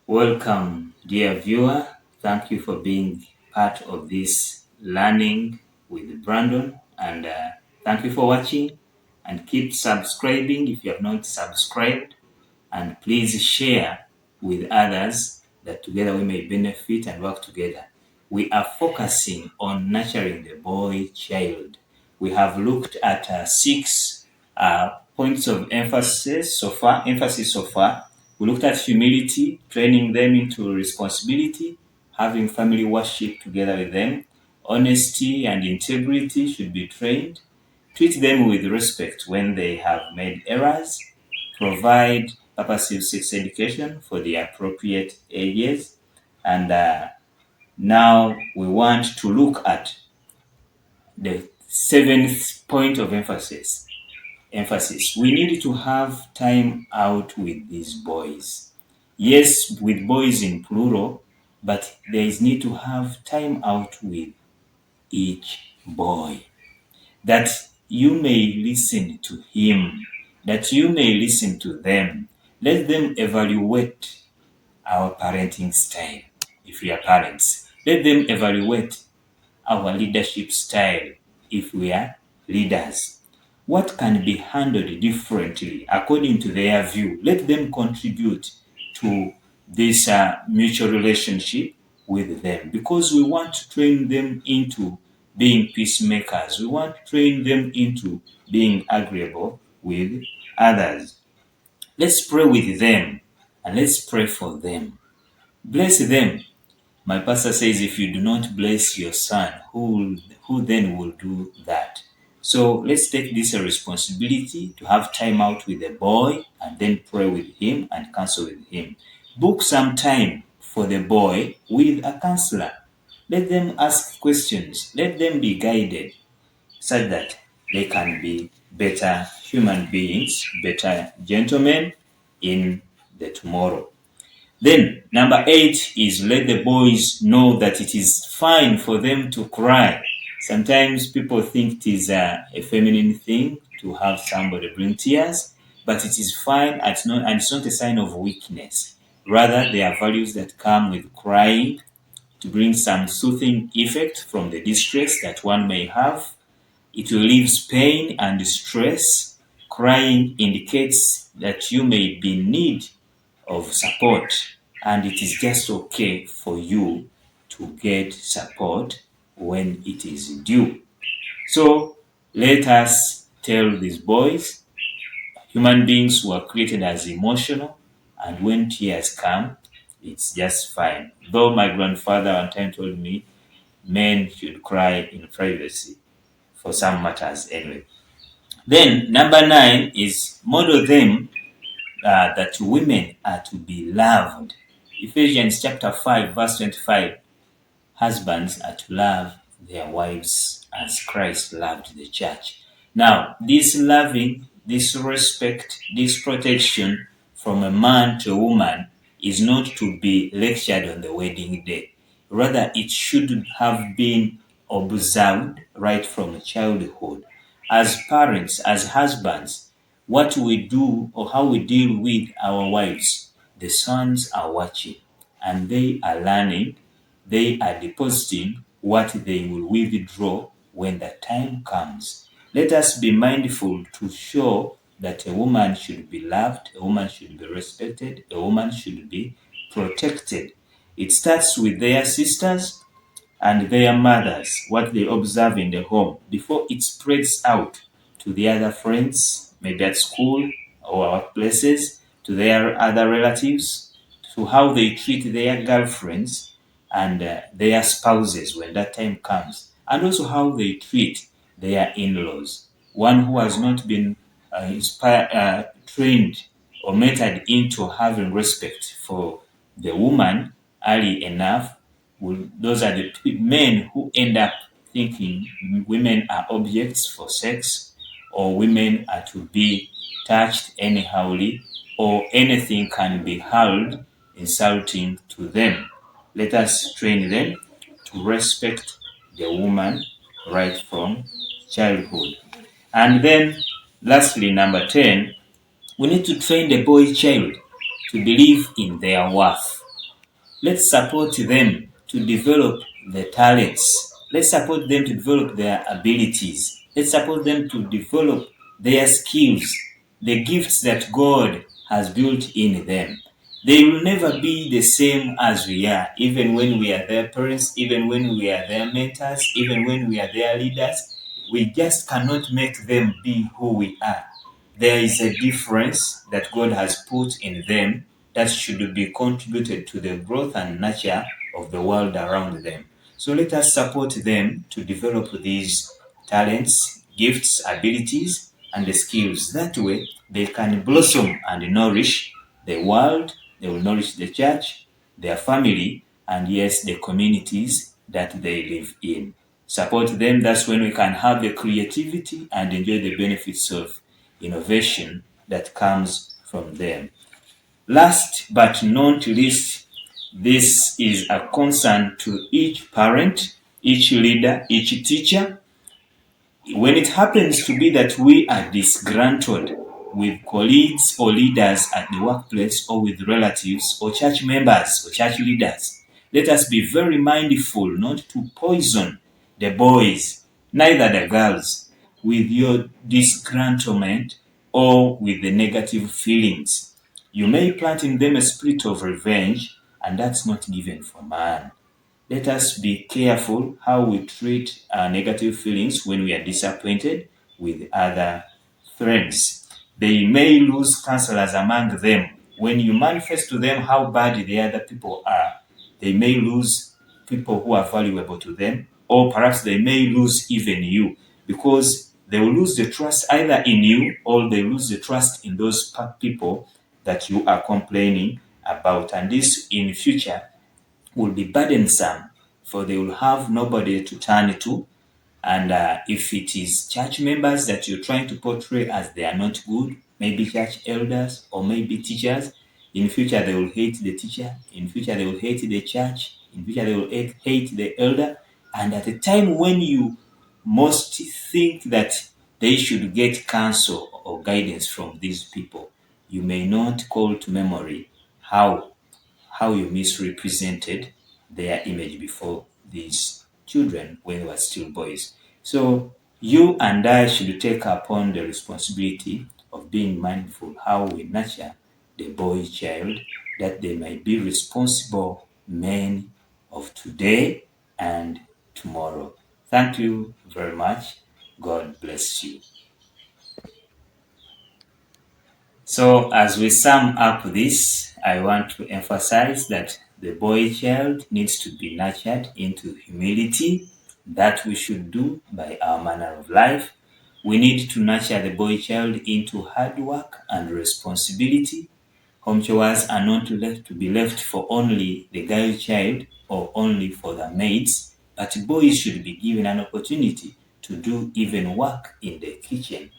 Welcome, dear viewer. Thank you for being part of this learning with Brandon, and thank you for watching. And keep subscribing if you have not subscribed, and please share with others that together we may benefit and work together. We are focusing on nurturing the boy child. We have looked at six points of emphasis so far. We looked at humility, training them into responsibility, having family worship together with them. Honesty and integrity should be trained. Treat them with respect when they have made errors. Provide purposive sex education for the appropriate ages. And now we want to look at the seventh point of emphasis. We need to have time out with these boys. Yes, with boys in plural, but there is need to have time out with each boy. That you may listen to him, that you may listen to them. Let them evaluate our parenting style. If we are parents, let them evaluate our leadership style if we are leaders. What can be handled differently according to their view? Let them contribute to this mutual relationship with them, because we want to train them into being peacemakers. We want to train them into being agreeable with others. Let's pray with them and let's pray for them. Bless them. My pastor says, if you do not bless your son, who then will do that? So let's take this a responsibility to have time out with the boy and then pray with him and counsel with him. Book some time for the boy with a counselor. Let them ask questions. Let them be guided so that they can be better human beings, better gentlemen in the tomorrow. Then, number 8 is let the boys know that it is fine for them to cry. Sometimes people think it is a feminine thing to have somebody bring tears, but it is fine and it's not a sign of weakness. Rather, there are values that come with crying to bring some soothing effect from the distress that one may have. It relieves pain and stress. Crying indicates that you may be in need of support, and it is just okay for you to get support when it is due. So let us tell these boys, human beings were created as emotional, and when tears come, it's just fine. Though my grandfather one time told me men should cry in privacy for some matters anyway. Then number 9 is model them that women are to be loved. Ephesians chapter 5 verse 25, husbands are to love their wives as Christ loved the church. Now, this loving, this respect, this protection from a man to a woman is not to be lectured on the wedding day. Rather, it should have been observed right from childhood. As parents, as husbands, what we do or how we deal with our wives, the sons are watching and they are learning. They are depositing what they will withdraw when the time comes. Let us be mindful to show that a woman should be loved, a woman should be respected, a woman should be protected. It starts with their sisters and their mothers, what they observe in the home, before it spreads out to the other friends, maybe at school or workplaces, to their other relatives, to how they treat their girlfriends and their spouses when that time comes, and also how they treat their in-laws. One who has not been trained or mentored into having respect for the woman early enough, those are the men who end up thinking women are objects for sex, or women are to be touched anyhowly, or anything can be hurled insulting to them. Let us train them to respect the woman right from childhood. And then lastly, number 10, we need to train the boy child to believe in their worth. Let's support them to develop their talents. Let's support them to develop their abilities. Let's support them to develop their skills, the gifts that God has built in them. They will never be the same as we are, even when we are their parents, even when we are their mentors, even when we are their leaders. We just cannot make them be who we are. There is a difference that God has put in them that should be contributed to the growth and nurture of the world around them. So let us support them to develop these talents, gifts, abilities, and the skills. That way, they can blossom and nourish the world, they will nourish the church, their family, and yes, the communities that they live in. Support them, that's when we can have the creativity and enjoy the benefits of innovation that comes from them. Last but not least, this is a concern to each parent, each leader, each teacher. When it happens to be that we are disgruntled with colleagues or leaders at the workplace or with relatives or church members or church leaders, let us be very mindful not to poison the boys, neither the girls, with your disgruntlement or with the negative feelings. You may plant in them a spirit of revenge, and that's not given for man. Let us be careful how we treat our negative feelings when we are disappointed with other friends. They may lose counselors among them. When you manifest to them how bad the other people are, they may lose people who are valuable to them, or perhaps they may lose even you, because they will lose the trust either in you or they lose the trust in those people that you are complaining about. And this in future will be burdensome, for they will have nobody to turn to. And if it is church members that you're trying to portray as they are not good, maybe church elders or maybe teachers, in future they will hate the teacher, in future they will hate the church, in future they will hate the elder. And at the time when you most think that they should get counsel or guidance from these people, you may not call to memory how you misrepresented their image before these children when they were still boys. So you and I should take upon the responsibility of being mindful how we nurture the boy child, that they might be responsible men of today and tomorrow. Thank you very much. God bless you. So, as we sum up this, I want to emphasize that the boy child needs to be nurtured into humility. That we should do by our manner of life. We need to nurture the boy child into hard work and responsibility. Home chores are not to be left for only the girl child or only for the maids, but boys should be given an opportunity to do even work in the kitchen.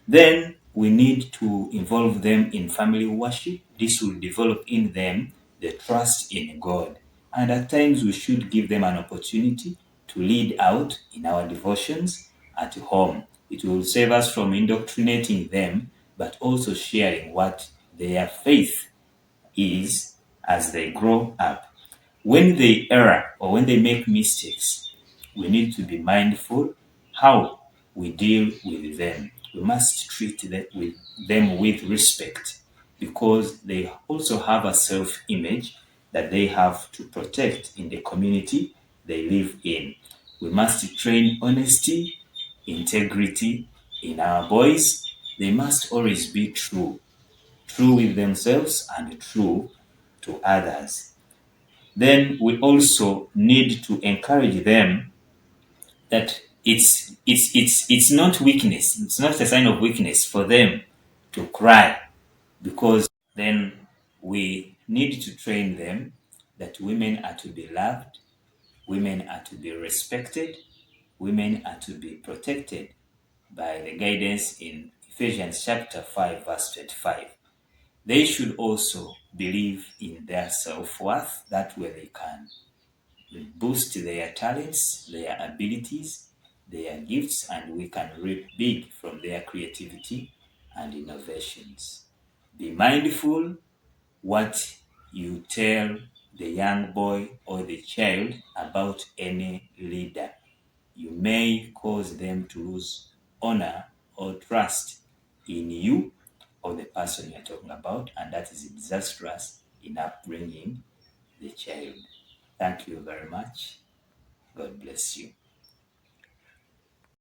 Then we need to involve them in family worship. This will develop in them the trust in God. And at times we should give them an opportunity to lead out in our devotions at home. It will save us from indoctrinating them, but also sharing what their faith is as they grow up. When they err or when they make mistakes, we need to be mindful how we deal with them. We must treat them with respect, because they also have a self-image that they have to protect in the community they live in. We must train honesty, integrity in our boys. They must always be true with themselves and true to others. Then we also need to encourage them that it's not weakness. It's not a sign of weakness for them to cry, because then we need to train them that women are to be loved, women are to be respected, women are to be protected by the guidance in Ephesians chapter 5 verse 25. They should also believe in their self-worth. That way they can boost their talents, their abilities, their gifts, and we can reap big from their creativity and innovations. Be mindful what you tell the young boy or the child about any leader. You may cause them to lose honor or trust in you or the person you're talking about, and that is disastrous in upbringing the child. Thank you very much. God bless you.